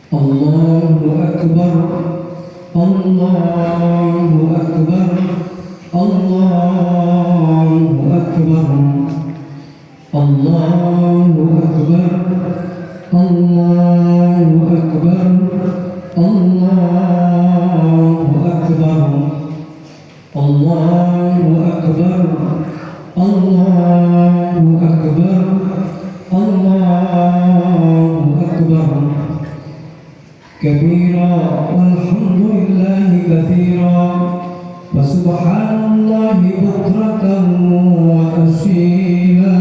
Allahu Akbar, Allahu Akbar, Allahu Akbar, Allahu Akbar, Allahu Akbar, Allahu Akbar, Allahu Akbar, Allahu Akbar, Allahu Akbar kabira walhamdulillahi katsira wa subhanallahi bukratan wa asila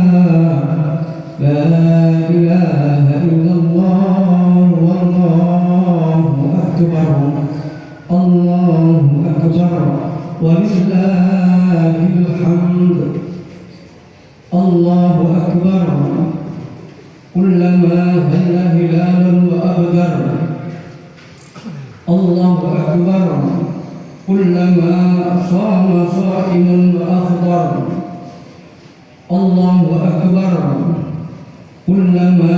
la ilaha illallah wallahu akbar Allahu akbar walillahil hamd Allahu akbar kullama halla hilalan wa abdar Allahu akbar kullama shama sha'imun wa afdar Allahu akbar kullama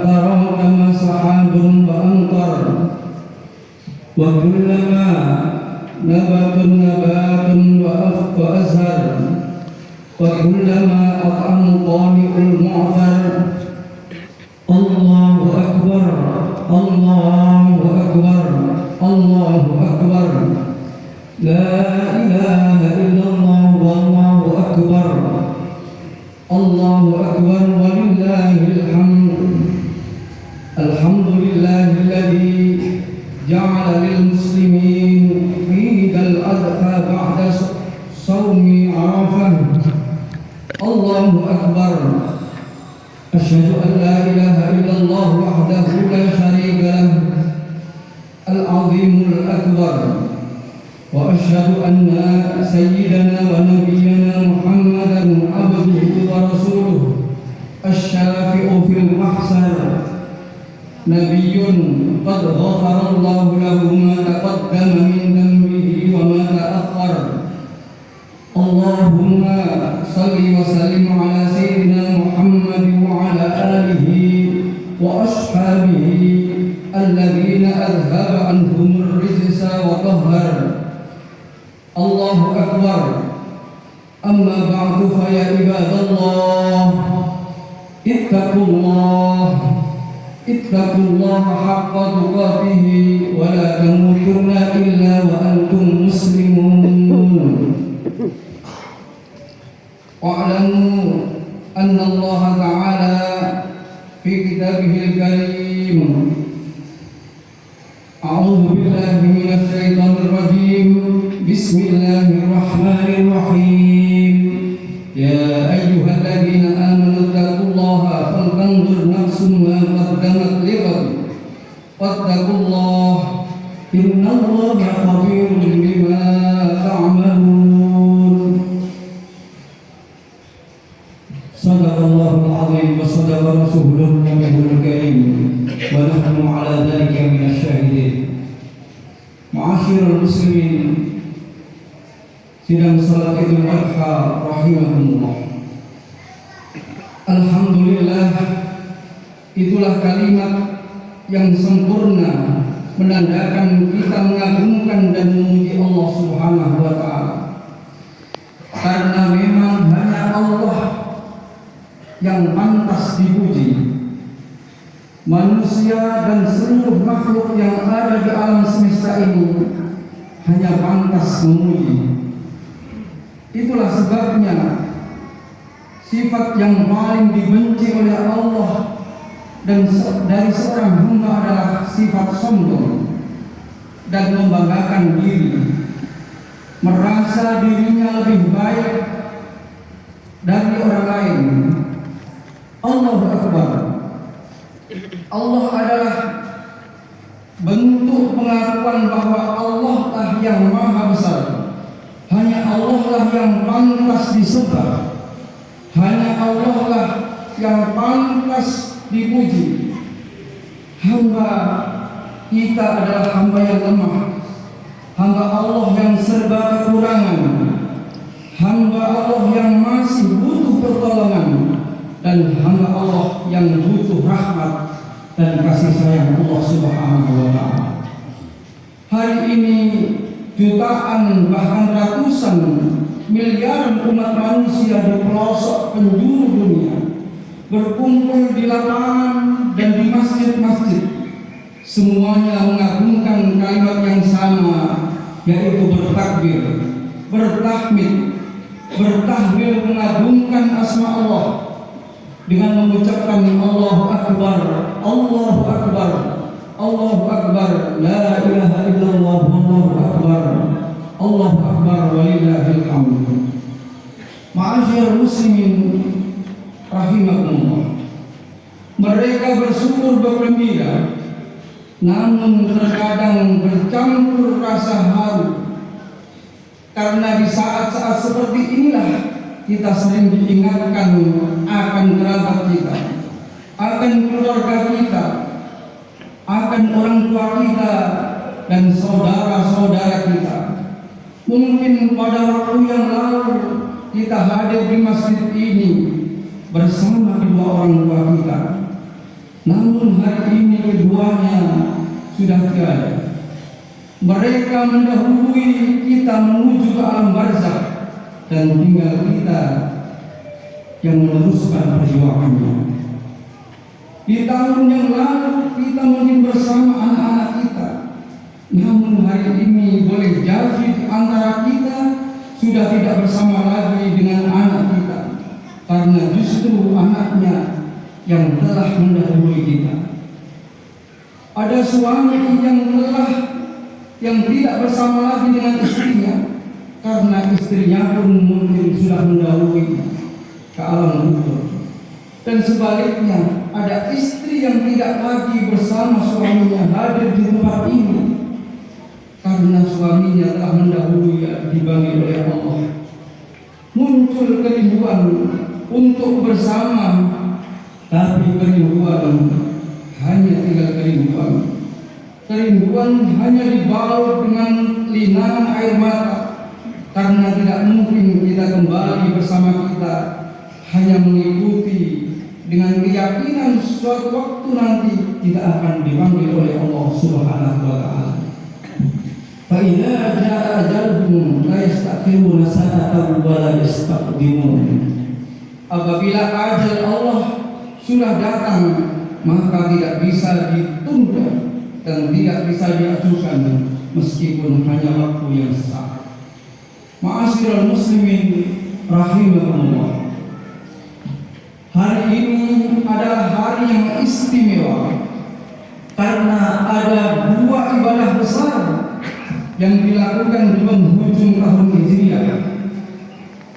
tarakama sahabun wa anqar wa kullama nabatun wa azhar wa kullama at'amu qani'ul mu'thar Allahu akbar Allahu akbar Allahu akbar la ilaha illallah wallahu akbar Allahu akbar walillahil hamd alhamdulillahilladzi ja'ala lil muslimin idal adha ba'da shaumi arafah Allahu akbar asyhadu an la ilaha illallah wahdahu la syarika lah al-azimul akbar wa asyhadu anna sayyidana wa nabiyyana Muhammadan abduhu wa rasuluh asy-syafi'u fil mahsyar nabiyyun qad ghafara Allahu lahu ma taqaddama min dhanbihi wa ma ta'akhkhar Allahumma salli wa sallim ala sayyidina Muhammad wa ala alihi wa ashabihi الذين أذهب عنهم الرجس وطهر الله أكبر أما بعد فيا عباد الله اتقوا الله حق تقاته ولا تموتن إلا وأنتم مسلمون واعلموا أن الله تعالى في كتابه الكريم أعوذ بالله من الشيطان الرجيم بسم الله الرحمن الرحيم يا أيها الذين آمنوا اتقوا الله فلتنظر نفس ما قدمت لغد واتقوا الله إن الله خبير بما تعملون صدق الله العظيم وصدق رسوله النبي الكريم ونحن على ذلك من الشاهدين Ma'asyiral muslimin sidang salat Idul Adha rahimahumullah. Alhamdulillah, itulah kalimat yang sempurna menandakan kita mengagungkan dan memuji Allah Subhanahu wa taala. Karena memang hanya Allah yang pantas dipuji. Manusia dan seluruh makhluk yang ada di alam semesta ini hanya pantas memuji. Itulah sebabnya sifat yang paling dibenci oleh Allah dan dari seorang hamba adalah sifat sombong dan membanggakan diri, merasa dirinya lebih baik dari orang lain. Allahu Akbar. Allah adalah bentuk pengakuan bahwa Allah lah yang maha besar. Hanya Allah lah yang pantas disembah. Hanya Allah lah yang pantas dipuji. Hamba kita adalah hamba yang lemah, hamba Allah yang serba kekurangan, hamba Allah yang masih butuh pertolongan, dan hamba Allah yang butuh rahmat dan kasih sayang Allah Subhanahu wa Ta'ala. Hari ini jutaan bahkan ratusan miliaran umat manusia di pelosok penjuru dunia berkumpul di lapangan dan di masjid-masjid, semuanya mengagungkan kalimat yang sama, yaitu bertakbir, bertahmid, bertahlil, mengagungkan asma Allah dengan mengucapkan Allahu Akbar, Allahu Akbar, Allahu Akbar, la ilaha illallah, Allahu Akbar, Allahu Akbar, walillahil hamd. Ma'asyiral muslimin rahimakumullah, mereka bersyukur bergembira, namun terkadang bercampur rasa haru, karena di saat-saat seperti inilah kita sering diingatkan akan kerabat kita, akan keluarga kita, akan orang tua kita dan saudara-saudara kita. Mungkin pada waktu yang lalu kita hadir di masjid ini bersama kedua orang tua kita, namun hari ini keduanya sudah tiada. Mereka mendahului kita menuju ke alam barzakh dan tinggal kita yang meneruskan perjuangannya. Di tahun yang lalu kita mungkin bersama anak-anak kita, namun hari ini boleh jadi di antara kita sudah tidak bersama lagi dengan anak kita, karena justru anaknya yang telah mendahului kita. Ada suami yang tidak bersama lagi dengan istrinya, karena istrinya pun mungkin sudah mendahului ke alam kubur. Dan sebaliknya, ada istri yang tidak lagi bersama suaminya hadir di tempat ini, karena suaminya telah mendahului dipanggil oleh Allah. Muncul kerinduan untuk bersama, tapi kerinduan hanya tinggal kerinduan. Kerinduan hanya dibalut dengan linangan air mata, karena tidak mungkin kita kembali bersama kita hanya mengikuti dengan keyakinan suatu waktu nanti kita akan dipanggil oleh Allah Subhanahu wa Ta'ala. Fa idza jaa ajaluhum la yastakhiruna sa'atan wa la yastaqdimun. Apabila ajal Allah sudah datang, maka tidak bisa ditunda dan tidak bisa diajukan meskipun hanya waktu yang sesaat. Ma'asyiral muslimin rahimakumullah, hari ini adalah hari yang istimewa karena ada dua ibadah besar yang dilakukan di penghujung tahun Hijriah,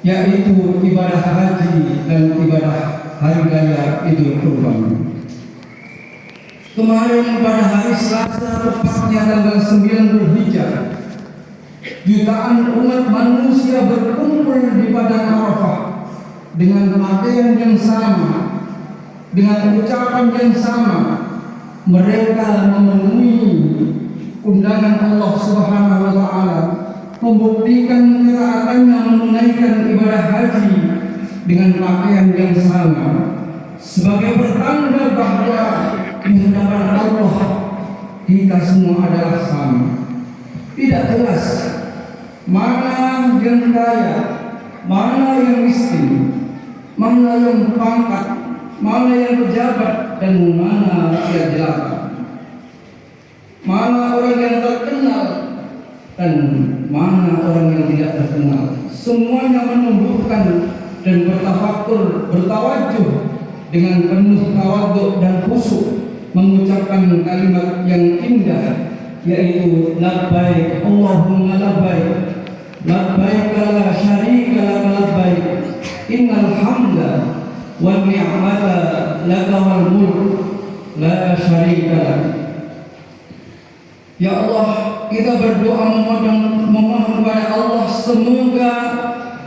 yaitu ibadah haji dan ibadah hari raya Idul Kurban. Kemarin pada hari Selasa, tepatnya tanggal 9 Dzulhijjah, jutaan umat manusia berkumpul di padang Arafah dengan pakaian yang sama, dengan ucapan yang sama. Mereka memenuhi undangan Allah Subhanahu wa Ta'ala, membuktikan ketaatannya menunaikan ibadah haji dengan pakaian yang sama, sebagai pertanda bahwa di hadapan Allah kita semua adalah sama. Tidak jelas mana yang kaya, mana yang miskin, mana yang pangkat, mana yang pejabat, dan mana yang jelata, mana orang yang terkenal dan mana orang yang tidak terkenal. Semuanya menundukkan dan bertafakur, bertawajuh dengan penuh tawadhu dan khusyuk, mengucapkan kalimat yang indah, yaitu labbaik Allahumma labbaik, labbaik la syarika laka labbaik, innal hamda wan ni'mata laka wal mulk la syarika lak. Ya Allah, kita berdoa memohon kepada Allah semoga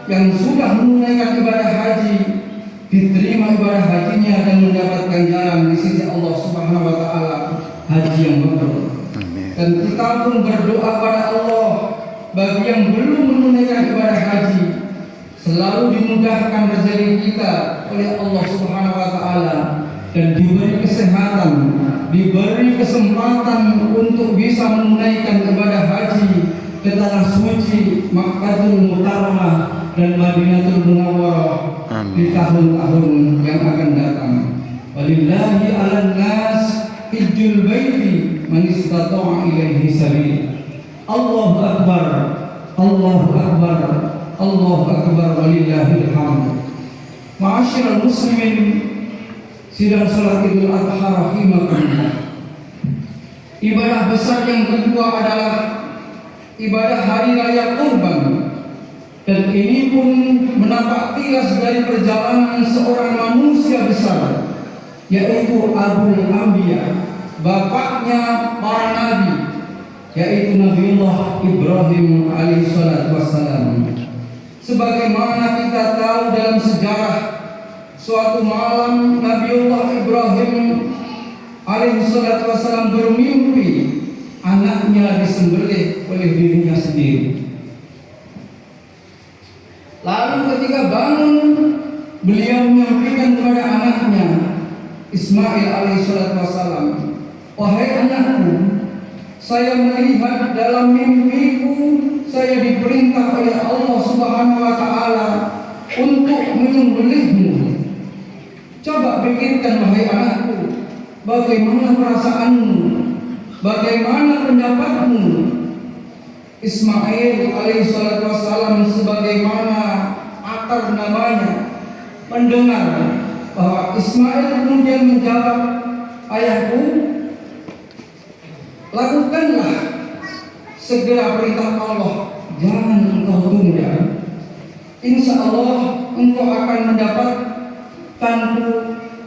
yang sudah menunaikan ibadah haji diterima ibadah hajinya dan mendapat ganjaran di sisi Allah Subhanahu wa Ta'ala, haji yang mabrur. Dan kita pun berdoa pada Allah bagi yang belum menunaikan ibadah haji, selalu dimudahkan rezeki kita oleh Allah Subhanahu wa Ta'ala dan diberi kesehatan, diberi kesempatan untuk bisa menunaikan ibadah haji ke tanah suci Makkahul Mukarramah dan Madinatul Munawwarah di tahun-tahun yang akan datang. Walillahi 'alan nas hijjul baiti man istata'a ilaihi sabila. Allahu akbar, Allahu akbar, Allahu akbar, walillahil hamd. Ma'asyiral muslimin, sidang salat Idul Adha rahimakumullah. Ibadah besar yang kedua adalah ibadah hari raya Kurban, dan ini pun menampak tilas dari perjalanan seorang manusia besar, yaitu Abul Anbiya, bapaknya para nabi, yaitu Nabiullah Ibrahim alaihissalatu wassalam. Sebagaimana kita tahu dalam sejarah, suatu malam Nabiullah Ibrahim alaihissalatu wassalam bermimpi anaknya disembelih oleh dirinya sendiri. Lalu ketika bangun, beliau menyampaikan kepada anaknya Ismail alaihissalatu wassalam, "Wahai anakku, saya melihat dalam mimpiku saya diperintah oleh Allah Subhanahu wa taala untuk menyembelihmu. Coba pikirkan wahai anakku, bagaimana perasaanmu? Bagaimana pendapatmu?" Ismail alaihissalatu wassalam, sebagaimana akar namanya, mendengar bahwa Ismail kemudian menjawab, "Ayahku, lakukanlah segera perintah Allah, jangan engkau tunda. Insya Allah engkau akan mendapatkanku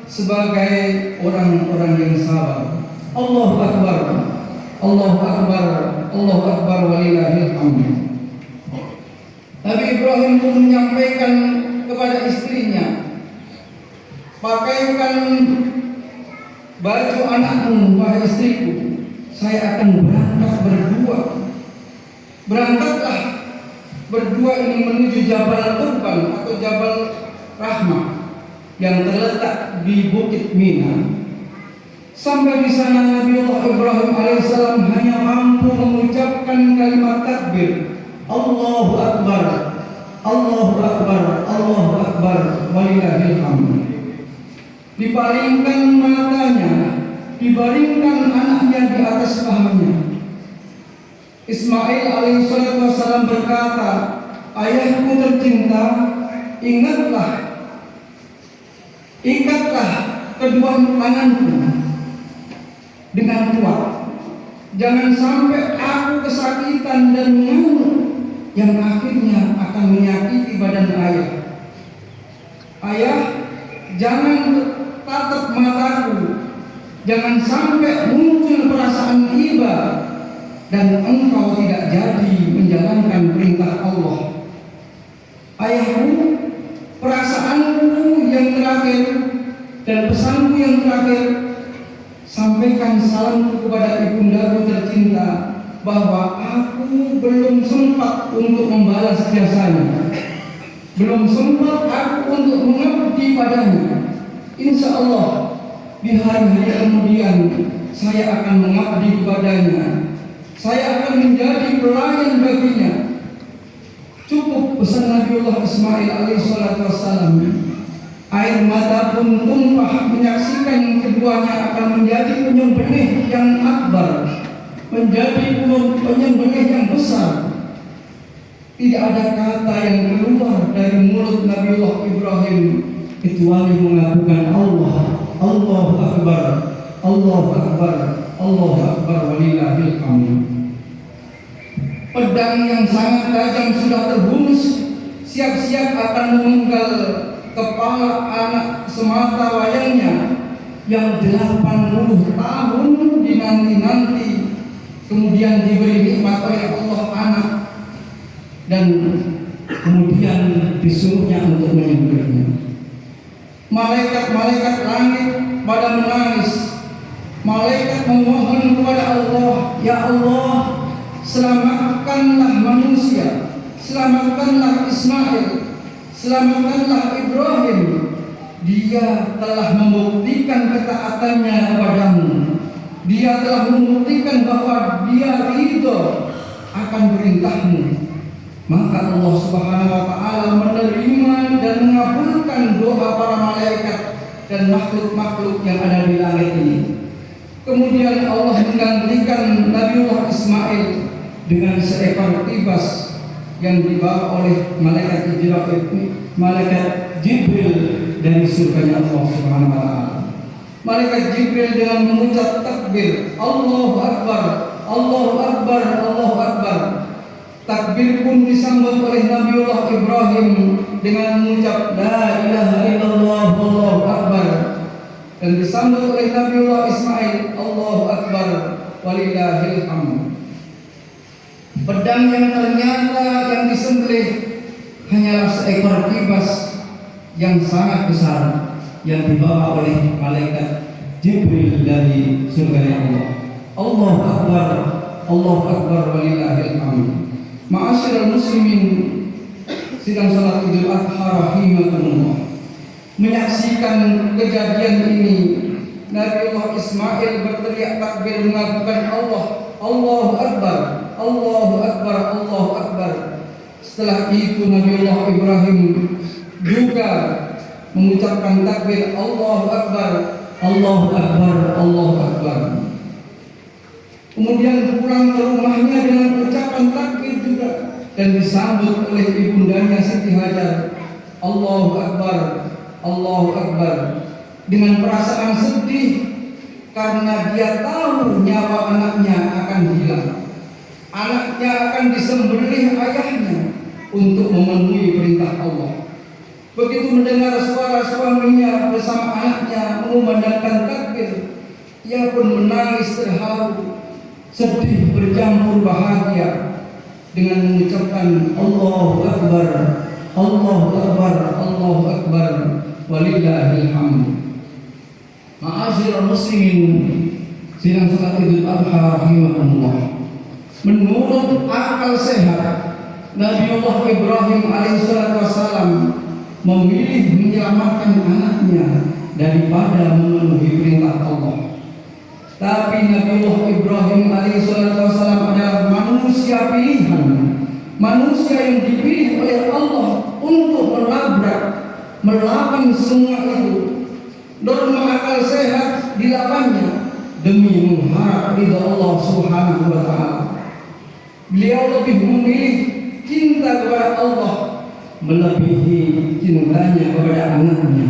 sebagai orang-orang yang sabar." Allahu akbar, Allahu akbar, Allahu akbar, walillahil hamd. Nabi Ibrahim pun menyampaikan kepada istrinya, "Pakaikan baju anakmu, wahai istriku, saya akan berangkat berdua." Berangkatlah berdua ini menuju Jabal Qurban atau Jabal Rahmah yang terletak di Bukit Mina. Sampai di sana Nabiullah Ibrahim alaihissalam hanya mampu mengucapkan kalimat takbir, Allahu akbar, Allahu akbar, Allahu akbar, walillahil hamd. Dipalingkan matanya, dibaringkan anaknya di atas pahamnya. Ismail alaihissalatu wassalam berkata, "Ayahku tercinta, ikatlah kedua tanganku dengan kuat. Jangan sampai aku kesakitan dan mengamuk yang akhirnya akan menyakiti badan ayah. Ayah, jangan tatap mataku, jangan sampai muncul perasaan iba dan engkau tidak jadi menjalankan perintah Allah. Ayahku, perasaanku yang terakhir dan pesanku yang terakhir, sampaikan salamku kepada ibundaku tercinta bahwa aku belum sempat untuk membalas jasanya, belum sempat aku untuk mengabdi padanya. Insya Allah di hari-hari kemudian saya akan mengabdi kepadanya, saya akan menjadi pelayan baginya." Cukup pesan Nabiullah Ismail alaihissalatu wassalam. Air mata pun tumpah menyaksikan keduanya akan menjadi penyembelih yang akbar, menjadi penyembelih yang besar. Tidak ada kata yang keluar dari mulut Nabiullah Ibrahim kecuali mengakukan Allah, Allahu akbar, Allahu akbar, Allahu akbar, walillahil hamd. Pedang yang sangat tajam sudah terhunus, siap-siap akan memenggal kepala anak semata wayangnya yang 80 tahun dinanti-nanti, kemudian diberi nikmat oleh Allah anak, dan kemudian disuruhnya untuk menyembelihnya. Malaikat-malaikat langit pada menangis, malaikat memohon kepada Allah, "Ya Allah, selamatkanlah manusia, selamatkanlah Ismail, selamatkanlah Ibrahim. Dia telah membuktikan ketaatannya kepadamu. Dia telah membuktikan bahwa dia ridho akan perintahmu. Maka Allah Subhanahu wa taala menerima dan mengabulkan doa para malaikat dan makhluk-makhluk yang ada di langit ini. Kemudian Allah menggantikan Nabiullah Ismail dengan seekor kibas yang dibawa oleh malaikat Jibril dari surganya Allah Subhanahu wa taala. Malaikat Jibril dengan mengucap takbir, Allahu Akbar, Allahu Akbar, Allahu Akbar. Takbir pun disambut oleh Nabiullah Ibrahim dengan mengucap La ilaha illallah, Allahu Akbar. Dan disambut oleh Nabiullah Ismail, Allahu Akbar, walillahil hamd. Pedang yang ternyata yang disembelih hanyalah seekor kibas yang sangat besar yang dibawa oleh malaikat Jibril dari surga Allah. Allahu Akbar, Allahu Akbar, walillahil hamd. Ma'asyiral muslimin, sidang salat Idul Adha rahimakumullah. Menyaksikan kejadian ini, Nabiullah Ismail berteriak takbir mengagungkan Allah, Allahu Akbar, Allahu Akbar, Allahu Akbar. Setelah itu Nabiullah Ibrahim juga mengucapkan takbir Allahu Akbar, Allahu Akbar, Allahu Akbar. Kemudian pulang ke rumahnya dengan ucapan takbir juga dan disambut oleh ibundanya Siti Hajar, Allahu Akbar, Allahu Akbar, dengan perasaan sedih karena dia tahu nyawa anaknya akan hilang. Anaknya akan disembelih ayahnya untuk memenuhi perintah Allah. Begitu mendengar suara suaminya bersama anaknya mengumandangkan takbir, ia pun menangis terharu, sedih bercampur bahagia dengan mengucapkan Allahu Akbar, Allahu Akbar, Allahu Akbar, walillahil hamd. Ma'asyiral muslimin, sidang salat Idul Adha rahimakumullah. Menurut akal sehat, Nabiullah Ibrahim alaihissalam memilih menyelamatkan anaknya daripada memenuhi perintah Allah. Tapi Nabiullah Ibrahim alaihissalam adalah manusia pilihan, manusia yang dipilih oleh Allah untuk melawan semua itu. Norma akal sehat dilawannya demi mengharap ridha Allah Subhanahu wa taala. Beliau lebih memilih cinta kepada Allah melebihi cintanya kepada anaknya,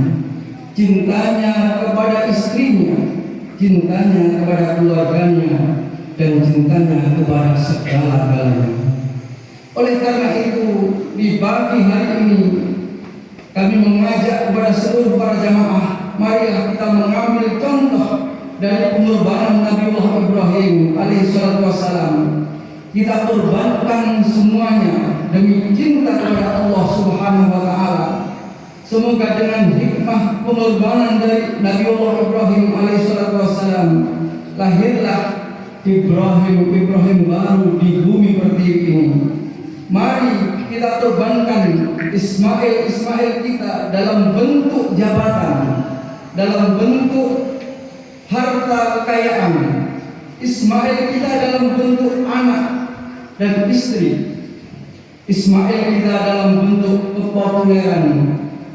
cintanya kepada istrinya, cintanya kepada keluarganya, dan cintanya kepada segala-galanya. Oleh karena itu, di pagi hari ini kami mengajak kepada seluruh para jamaah, marilah kita mengambil contoh dari pengorbanan Nabiullah Ibrahim alaihissalam. Kita korbankan semuanya demi cinta kepada Allah Subhanahu wa taala. Semoga dengan hikmah pengorbanan dari Nabiullah Ibrahim alaihissalam lahirlah Ibrahim baru di bumi pertiwi ini. Mari kita korbankan Ismail kita dalam bentuk jabatan, dalam bentuk harta kekayaan. Ismail kita dalam bentuk anak dan istri. Ismail kita dalam bentuk kepopuleran.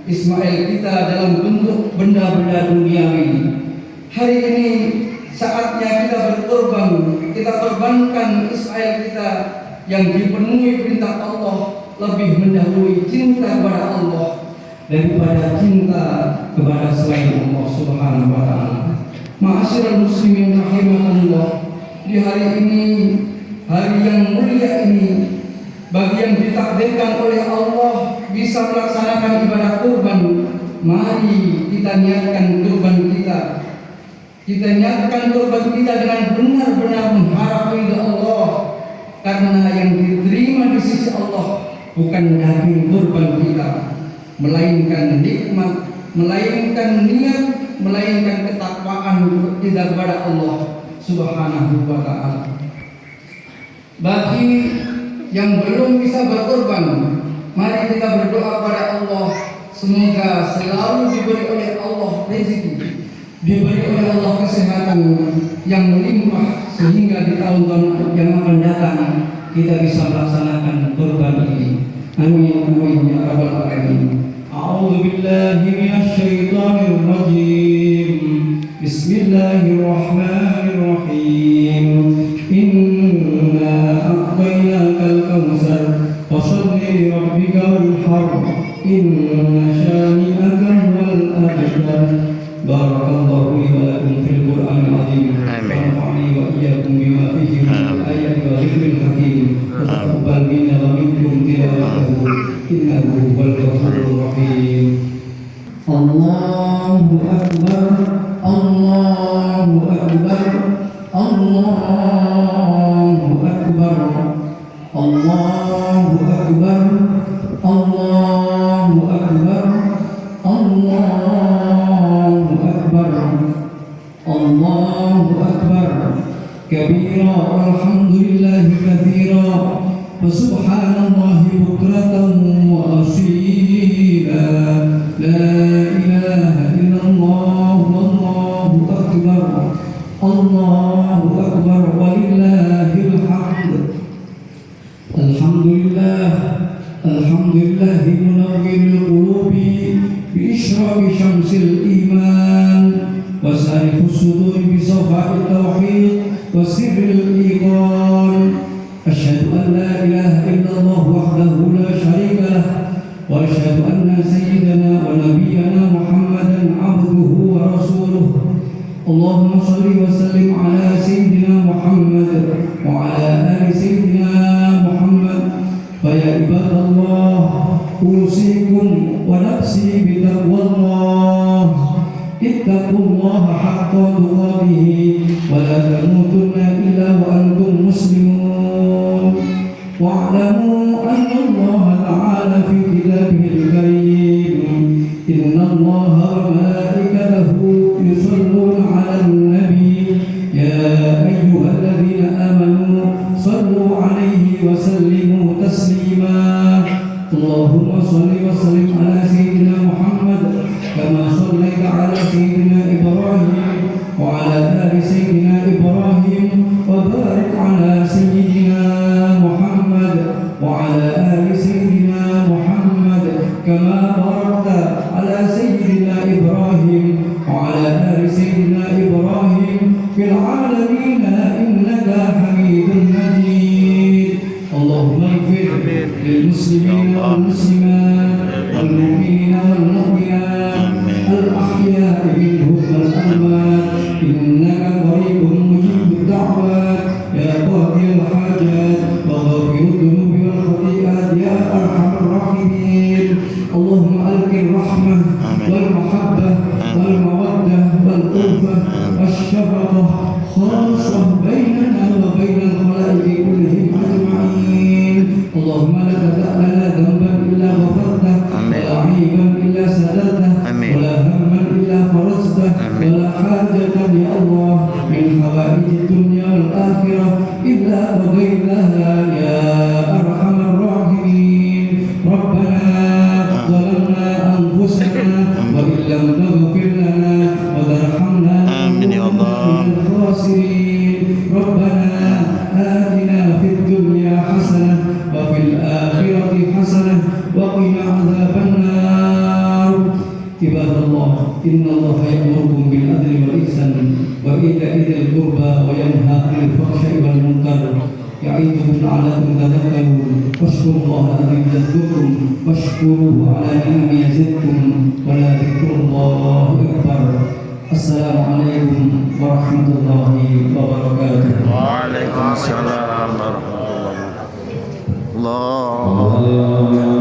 Ismail kita dalam bentuk benda-benda duniawi. Hari ini saatnya kita berkorban. Kita korbankan Ismail kita yang dipenuhi perintah Allah lebih mendahului cinta kepada Allah daripada cinta kepada selain Allah Subhanahu wa taala. Ma'asyiral muslimin rahimakumullah, di hari ini, hari yang mulia ini, bagi yang ditakdirkan oleh Allah bisa melaksanakan ibadah kurban, mari kita niatkan kurban kita. Kita niatkan kurban kita dengan benar-benar mengharap ridha Allah, karena yang diterima di sisi Allah bukan daging kurban kita, melainkan nikmat, melainkan niat, melainkan ketakwaan kita kepada Allah Subhanahu wa taala. Bagi yang belum bisa berkorban, mari kita berdoa kepada Allah, semoga selalu diberi oleh Allah rezeki, diberi oleh Allah kesehatan, kesehatan yang melimpah sehingga di tahun-tahun yang akan datang kita bisa melaksanakan kurban ini. Amin amin ya rabbal alamin. A'udzu billahi minasyaitonir rajim. Bismillahirrahmanirrahim. Inna a'tainakal kautsar fasholli li rabbika wanhar. Inna syani'aka huwal abtar. Barakallahu li wa lakum fil Qur'anil azim. ونفعني وإياكم بما فيه من الآيات والذكر الحكيم وتقبل منا ومنكم تلاوته إنه هو الغفور الرحيم. الله أكبر الله أكبر الله أكبر الله أكبر الله أكبر الله أكبر الله أكبر كبيرا والحمد لله كثيرا وسبحان الله بكرة وأصيلا لا إله إلا الله والله أكبر الله أكبر ولله الحمد. الحمد لله الحمد لله منور القلوب بإشراق شمس الإيمان وسارف الصدور بصفاء التوحيد وسر الإيقان. أشهد أن لا إله إلا الله وحده لا شريك له وأشهد أن سيدنا ونبينا محمدا عبده ورسوله. اللهم صل وسلم على سيدنا محمد وعلى آل سيدنا محمد. فيا عباد الله أوصيكم ونفسي بتقوى الله. اتقوا الله حق تقاته ولا تموتن إلا وأنتم مسلمون. واعلموا أن الله تعالى في كتابه الكريم إن الله وملائكته يصلون على النبي يا أيها الذين آمنوا صلوا عليه وسلموا تسليما. اللهم صل وسلم على سيدنا محمد كما صليت على سيدنا إبراهيم وعلى آل سيدنا إبراهيم وبارك على سيدنا محمد وعلى آل سيدنا محمد كما باركت على سيدنا إبراهيم وعلى آل سيدنا إبراهيم في العالمين إنك حميد مجيد. اللهم اغفر للمسلمين والمسلمات والمؤمنين والمؤمنات الأحياء منهم والأموات إنك قريب مجيب الدعوات يا قاضي الحاجات وغافر الذنوب والخطيئات يا أرحم الراحمين. اللهم ألق الرحمة والمحبة والمودة والألفة والشفقة خاصة بيننا وبين الخلائق كلهم أجمعين. اللهم لا تدع لنا ذنبا إلا غفرته ولا عيبا إلا سترته ولا هما إلا فرجته ولا حاجة يا الله من حوائج الدنيا والآخرة إلا قضيتها يا أرحم الراحمين. ربنا ظلمنا أنفسنا وإن لم تغفر لنا وترحمنا لنكونن من الخاسرين. ربنا آتنا في الدنيا حسنة وفي الآخرة حسنة وقنا عذاب النار. عباد الله إن الله يأمركم بالعدل والإحسان وإيتاء ذي القربى وينهى عن الفحشاء والمنكر يعظكم لعلكم تذكرون. واشكروا الله العظيم يذكركم واشكروه على نعمه يزدكم ولذكر الله أكبر. السلام عليكم ورحمة الله وبركاته. وعليكم السلام ورحمة الله.